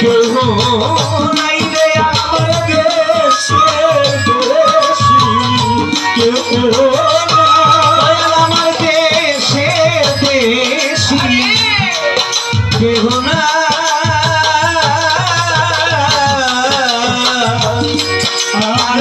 কেহ নাই রে আমার দেশে দেশি কেহ আমার দেশে দেশি কেহ না আর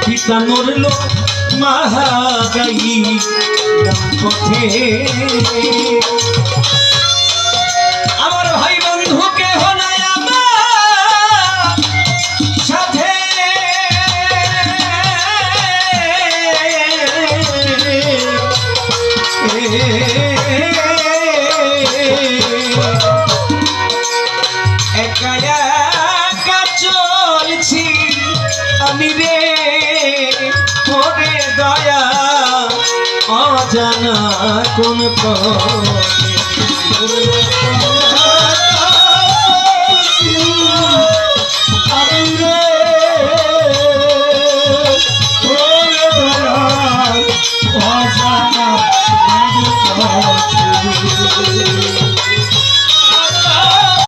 পিতা মরল মহাগায়ী পথে আমার ভাই বন্ধুকে হনায় আমার সাথে একা একা চলছি আমি রে করে দয়া অজানা কোন